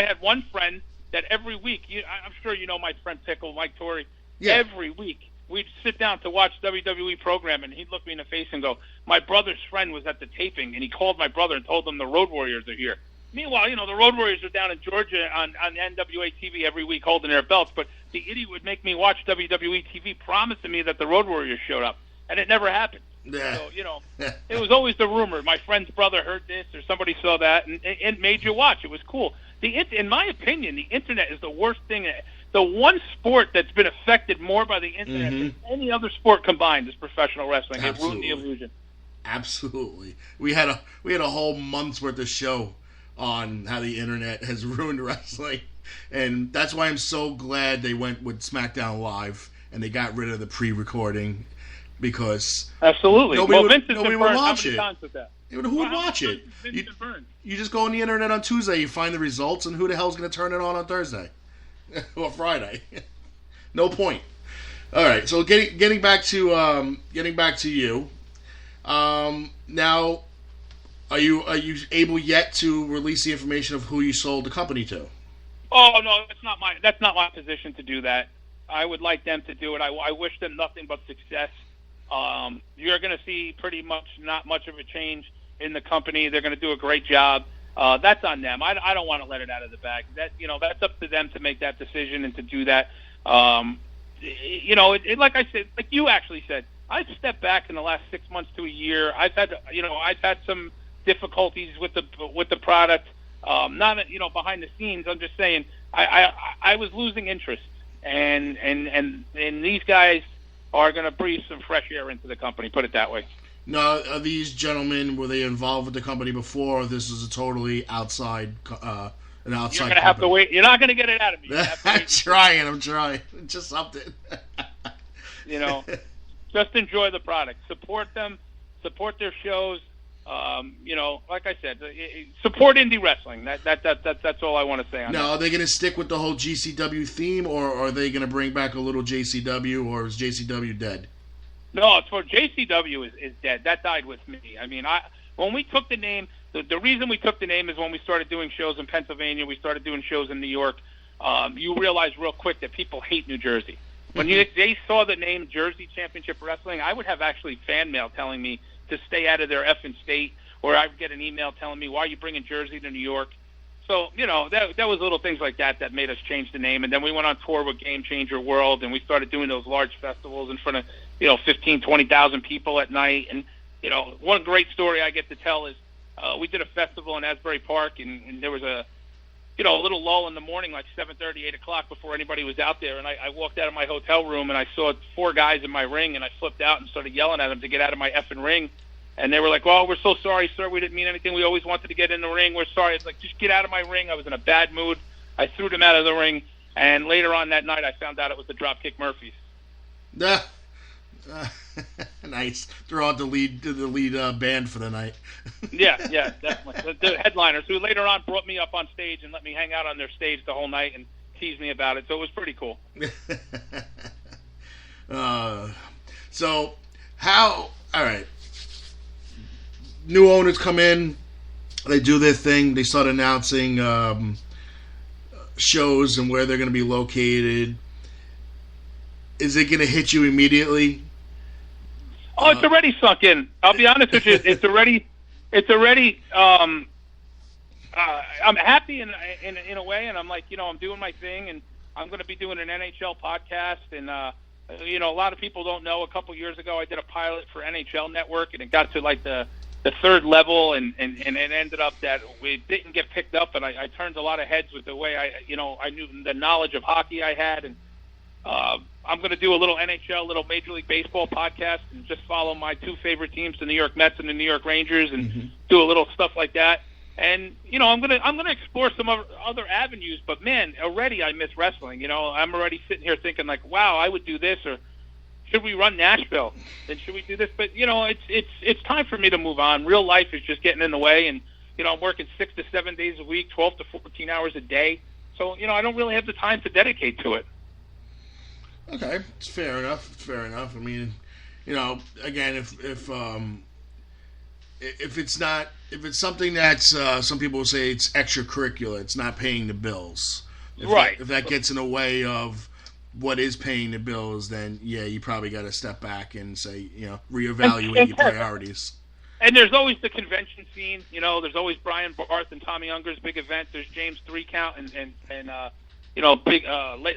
I had one friend that every week, I'm sure you know my friend Pickle, Mike Torrey. Yeah. Every week we'd sit down to watch WWE program, and he'd look me in the face and go, "My brother's friend was at the taping, and he called my brother and told them the Road Warriors are here." Meanwhile, the Road Warriors are down in Georgia on NWA TV every week holding their belts, but the idiot would make me watch WWE TV, promising me that the Road Warriors showed up, and it never happened. Yeah. So, it was always the rumor. My friend's brother heard this, or somebody saw that, and it made you watch. It was cool. In my opinion, the Internet is the worst thing. The one sport that's been affected more by the Internet than any other sport combined is professional wrestling. Absolutely. It ruined the illusion. Absolutely. We had a whole month's worth of show on how the Internet has ruined wrestling, and that's why I'm so glad they went with SmackDown Live and they got rid of the pre-recording, because absolutely nobody would watch it. Who would watch it? You just go on the Internet on Tuesday, you find the results, and who the hell's going to turn it on Thursday or Friday? No point. All right, so getting back to you. Now, are you able yet to release the information of who you sold the company to? Oh no, that's not my position to do that. I would like them to do it. I wish them nothing but success. You're going to see pretty much not much of a change in the company. They're going to do a great job. That's on them. I don't want to let it out of the bag. That's up to them to make that decision and to do that. Like I said, like you actually said, I've stepped back in the last 6 months to a year. I've had some difficulties with the product. Not behind the scenes. I'm just saying I was losing interest, and these guys are going to breathe some fresh air into the company. Put it that way. Now, are these gentlemen, were they involved with the company before, or this is a totally outside, an outside? You're going to have to wait. You're not going to get it out of me. I'm trying. Just something. Just enjoy the product. Support them. Support their shows. Like I said, support indie wrestling. That's all I want to say on that. Now, are they going to stick with the whole GCW theme, or are they going to bring back a little JCW, or is JCW dead? No, it's for JCW is dead. That died with me. I mean, when we took the name, the reason we took the name is when we started doing shows in Pennsylvania, we started doing shows in New York. You realize real quick that people hate New Jersey. When they saw the name Jersey Championship Wrestling, I would have actually fan mail telling me to stay out of their effing state, or I'd get an email telling me, why are you bringing Jersey to New York? So, that was little things like that made us change the name. And then we went on tour with Game Changer World, and we started doing those large festivals in front of, 15, 20,000 people at night. And, one great story I get to tell is we did a festival in Asbury Park, and there was a little lull in the morning, like 7:30, 8 o'clock, before anybody was out there. And I walked out of my hotel room, and I saw 4 guys in my ring, and I flipped out and started yelling at them to get out of my effing ring. And they were like, "Oh, we're so sorry, sir. We didn't mean anything. We always wanted to get in the ring. We're sorry." It's like, just get out of my ring. I was in a bad mood. I threw them out of the ring. And later on that night, I found out it was the Dropkick Murphys. Nice. Throw out the lead band for the night. Yeah, definitely. The headliners, who later on brought me up on stage and let me hang out on their stage the whole night and teased me about it. So it was pretty cool. So how? All right. New owners come in, they do their thing, they start announcing shows and where they're going to be located. Is it going to hit you immediately? Oh, it's already sunk in. I'll be honest with you. It's already. I'm happy in a way, and I'm like, I'm doing my thing, and I'm going to be doing an NHL podcast, and a lot of people don't know. A couple years ago, I did a pilot for NHL Network, and it got to like the third level, and it ended up that we didn't get picked up, and I turned a lot of heads with the way I knew the knowledge of hockey I had, and I'm going to do a little NHL, little Major League Baseball podcast, and just follow my 2 favorite teams, the New York Mets and the New York Rangers, and do a little stuff like that. And I'm going to explore some other avenues. But man, already I miss wrestling. I'm already sitting here thinking like, wow, I would do this, or should we run Nashville? Then should we do this? But it's time for me to move on. Real life is just getting in the way, and I'm working 6 to 7 days a week, 12 to 14 hours a day. So I don't really have the time to dedicate to it. Okay, it's fair enough. I mean, again, if if it's something that's some people will say it's extracurricular, it's not paying the bills. If that gets in the way of what is paying the bills, then yeah, you probably got to step back and say, reevaluate your priorities. And there's always the convention scene. There's always Brian Barth and Tommy Unger's big event. There's James 3 Count and big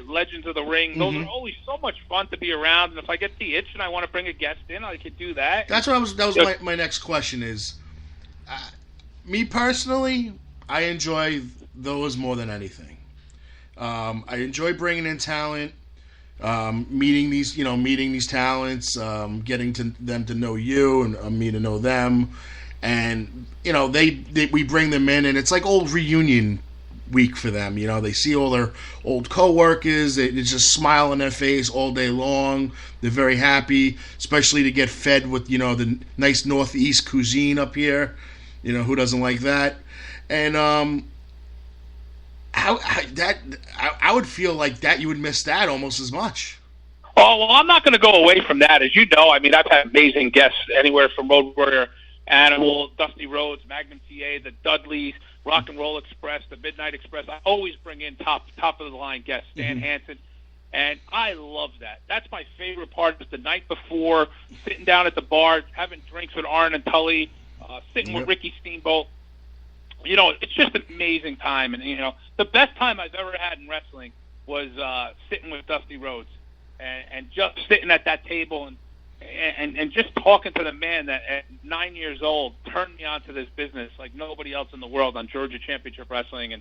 Legends of the Ring. Those are always so much fun to be around. And if I get the itch and I want to bring a guest in, I could do that. That was my next question is, me personally, I enjoy those more than anything. I enjoy bringing in talent, meeting these talents, getting them to know you and me to know them, and we bring them in, and it's like old reunion week for them. They see all their old coworkers. They just smile on their face all day long. They're very happy, especially to get fed with the nice Northeast cuisine up here. Who doesn't like that? And I would feel like that you would miss that almost as much. Oh, well, I'm not going to go away from that. As you know, I mean, I've had amazing guests anywhere from Road Warrior Animal, Dusty Rhodes, Magnum TA, the Dudleys, Rock and Roll Express, the Midnight Express. I always bring in top of the line guests, Stan Hansen, and I love that. That's my favorite part. Is the night before, sitting down at the bar, having drinks with Arn and Tully, sitting with Ricky Steamboat. It's just an amazing time, and the best time I've ever had in wrestling was sitting with Dusty Rhodes and just sitting at that table and just talking to the man that at 9 years old turned me on to this business like nobody else in the world on Georgia Championship Wrestling, and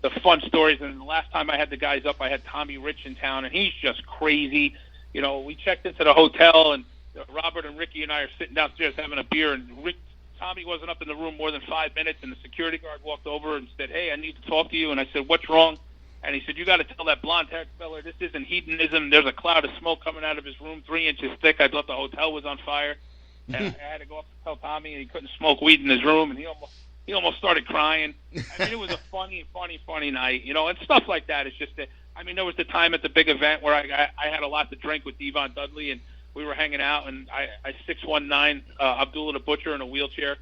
the fun stories. And the last time I had the guys up, I had Tommy Rich in town, and he's just crazy. We checked into the hotel, and Robert and Ricky and I are sitting downstairs having a beer, and Tommy wasn't up in the room more than 5 minutes, and the security guard walked over and said, "Hey, I need to talk to you." And I said, "What's wrong?" And he said, "You got to tell that blonde-haired fella this isn't hedonism. There's a cloud of smoke coming out of his room 3 inches thick. I thought the hotel was on fire." And I had to go up and tell Tommy, and he couldn't smoke weed in his room, and he almost started crying. I mean, it was a funny night, and stuff like that. It's just that, I mean, there was the time at the big event where I had a lot to drink with Devon Dudley, and we were hanging out, and I 619 Abdullah the Butcher in a wheelchair,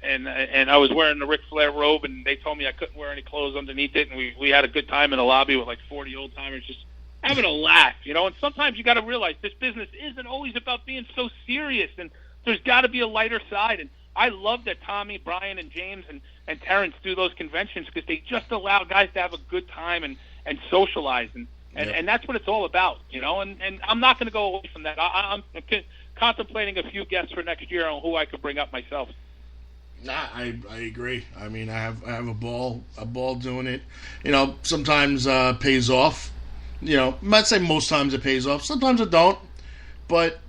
and I was wearing the Ric Flair robe, and they told me I couldn't wear any clothes underneath it, and we had a good time in the lobby with like 40 old timers just having a laugh, and sometimes you got to realize this business isn't always about being so serious, and there's got to be a lighter side. And I love that Tommy, Brian, and James and Terrence do those conventions because they just allow guys to have a good time and socialize, and that's what it's all about, and I'm not going to go away from that. I'm contemplating a few guests for next year on who I could bring up myself. Nah, I agree. I mean, I have a ball doing it. Sometimes pays off. I might say most times it pays off. Sometimes it don't. But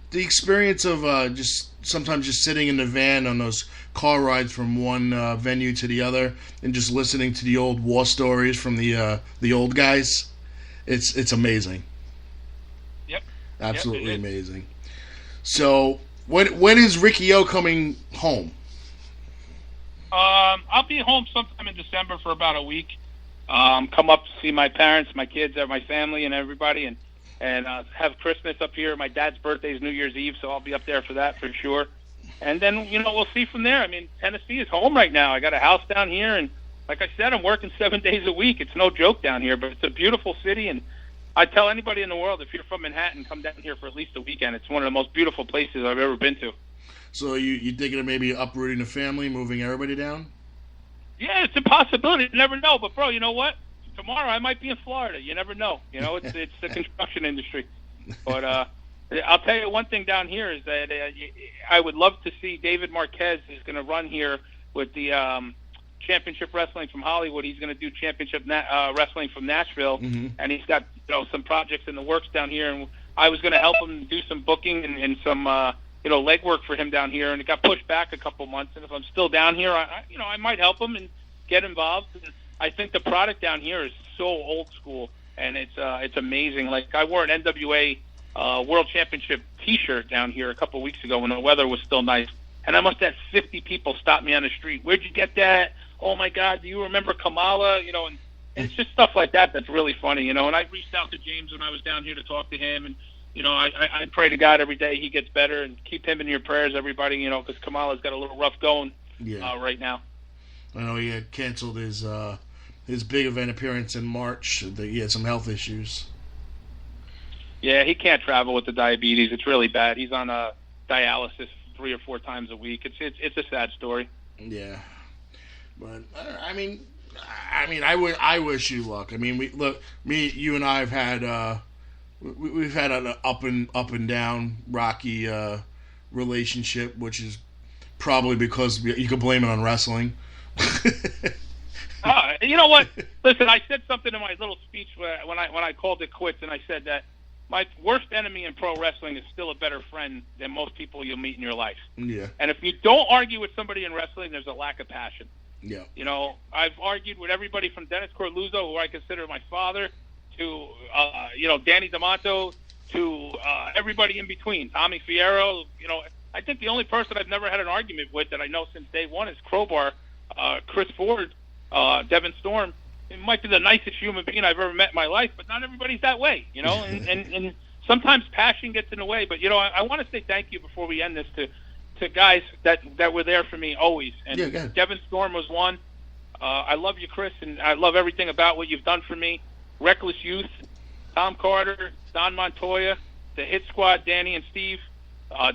the experience of sometimes just sitting in the van on those car rides from one venue to the other and just listening to the old war stories from the old guys, it's amazing. Yep. Absolutely amazing. So when is Ricky O coming home? I'll be home sometime in December for about a week. Come up to see my parents, my kids, my family, and everybody, and have Christmas up here. My dad's birthday is New Year's Eve, so I'll be up there for that for sure. And then, we'll see from there. I mean, Tennessee is home right now. I got a house down here, and like I said, I'm working 7 days a week. It's no joke down here, but it's a beautiful city, and I tell anybody in the world, if you're from Manhattan, come down here for at least a weekend. It's one of the most beautiful places I've ever been to. So you thinking of maybe uprooting the family, moving everybody down? Yeah, it's a possibility. You never know. But, bro, you know what? Tomorrow I might be in Florida. You never know. It's the construction industry. But I'll tell you one thing down here is that I would love to see David Marquez is going to run here with the Championship Wrestling from Hollywood. He's going to do Championship Wrestling from Nashville, and he's got some projects in the works down here. And I was going to help him do some booking and some legwork for him down here, and it got pushed back a couple months. And if I'm still down here, I might help him and get involved. And I think the product down here is so old school, and it's amazing. Like I wore an NWA World Championship T-shirt down here a couple weeks ago when the weather was still nice, and I must have had 50 people stop me on the street. Where'd you get that? Oh my God, do you remember Kamala? And it's just stuff like that that's really funny, And I reached out to James when I was down here to talk to him, and I pray to God every day he gets better, and keep him in your prayers, everybody, because Kamala's got a little rough going right now. I know he had canceled his big event appearance in March. He had some health issues. Yeah, he can't travel with the diabetes. It's really bad. He's on dialysis 3 or 4 times a week. It's a sad story. Yeah, but I wish you luck. I mean, you and I have had we've had an up and down rocky relationship, which is probably because you could blame it on wrestling. You know what? Listen, I said something in my little speech when I called it quits, and I said that my worst enemy in pro wrestling is still a better friend than most people you'll meet in your life. Yeah. And if you don't argue with somebody in wrestling, there's a lack of passion. Yeah. I've argued with everybody from Dennis Corluzzo, who I consider my father, to Danny D'Amato, to everybody in between, Tommy Fierro. I think the only person I've never had an argument with that I know since day one is Crowbar, Chris Ford, Devin Storm. He might be the nicest human being I've ever met in my life, but not everybody's that way, and sometimes passion gets in the way. But, I want to say thank you before we end this to guys that were there for me always. And Devin Storm was one. I love you, Chris, and I love everything about what you've done for me. Reckless Youth, Tom Carter, Don Montoya, the Hit Squad, Danny and Steve,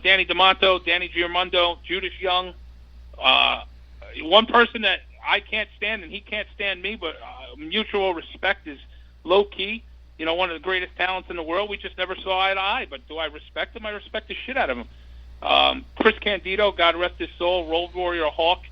Danny D'Amato, Danny Giamondo, Judas Young. One person that I can't stand and he can't stand me, but mutual respect is Low Key. One of the greatest talents in the world. We just never saw eye to eye, but do I respect him? I respect the shit out of him. Chris Candido, God rest his soul, Road Warrior Hawk,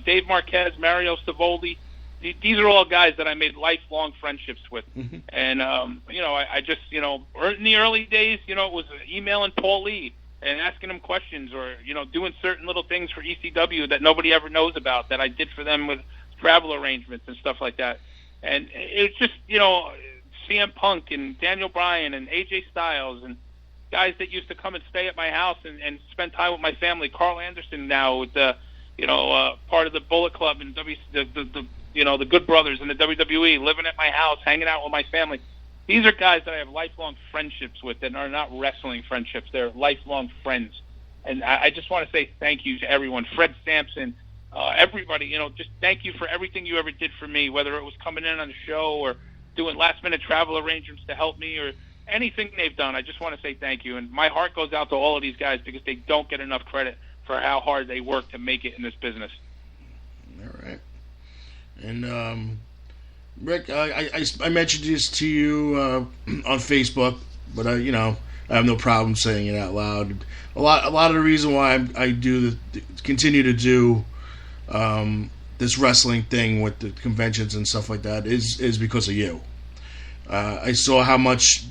Dave Marquez, Mario Savoldi. These are all guys that I made lifelong friendships with. Mm-hmm. And, I just, in the early days, it was emailing Paul Lee and asking him questions, or, doing certain little things for ECW that nobody ever knows about that I did for them with travel arrangements and stuff like that. And it's just, CM Punk and Daniel Bryan and AJ Styles and guys that used to come and stay at my house and spend time with my family. Carl Anderson now with the, part of the Bullet Club and the Good Brothers in the WWE, living at my house, hanging out with my family. These are guys that I have lifelong friendships with that are not wrestling friendships. They're lifelong friends. And I just want to say thank you to everyone. Fred Sampson, everybody, just thank you for everything you ever did for me, whether it was coming in on the show or doing last-minute travel arrangements to help me or anything they've done. I just want to say thank you. And my heart goes out to all of these guys because they don't get enough credit for how hard they work to make it in this business. All right. And Rick, I mentioned this to you on Facebook, but I have no problem saying it out loud. A lot of the reason why I continue to do this wrestling thing with the conventions and stuff like that is because of you. I saw how much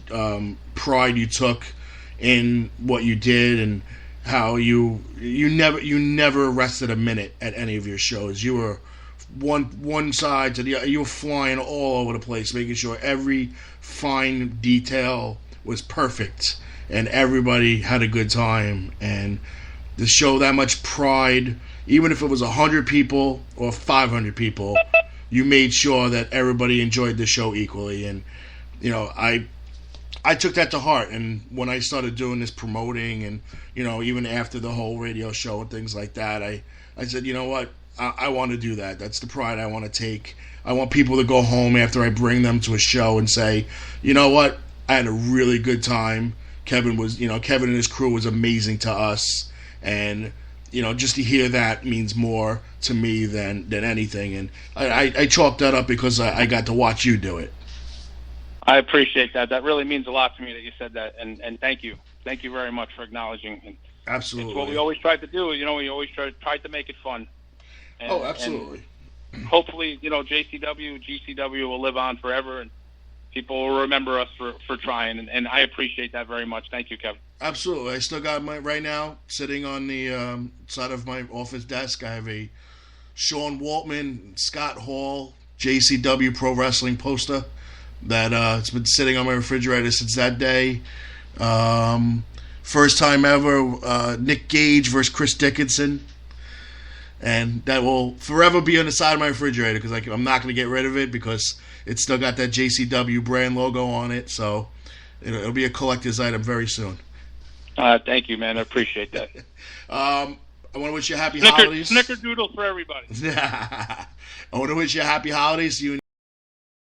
pride you took in what you did and how you never rested a minute at any of your shows. You were one side to the other. You were flying all over the place, making sure every fine detail was perfect and everybody had a good time. And to show that much pride, even if it was 100 people or 500 people, you made sure that everybody enjoyed the show equally. And I took that to heart. And when I started doing this promoting and even after the whole radio show and things like that, I said, you know what? I want to do that. That's the pride I want to take. I want people to go home after I bring them to a show and say, you know what? I had a really good time. Kevin and his crew was amazing to us. And, just to hear that means more to me than anything. And I chalked that up because I got to watch you do it. I appreciate that. That really means a lot to me that you said that. And thank you. Thank you very much for acknowledging. And absolutely. It's what we always tried to do. We always tried to make it fun. And, absolutely. And hopefully, JCW, GCW will live on forever, and people will remember us for trying. And I appreciate that very much. Thank you, Kevin. Absolutely. I still got right now, sitting on the side of my office desk, I have a Sean Waltman, Scott Hall, JCW Pro Wrestling poster that it's been sitting on my refrigerator since that day. First time ever, Nick Gage versus Chris Dickinson. And that will forever be on the side of my refrigerator because I'm not going to get rid of it because it's still got that JCW brand logo on it. So It'll be a collector's item very soon. Thank you, man. I appreciate that. I want to wish you happy holidays. Snickerdoodle for everybody. I want to wish you happy holidays. You and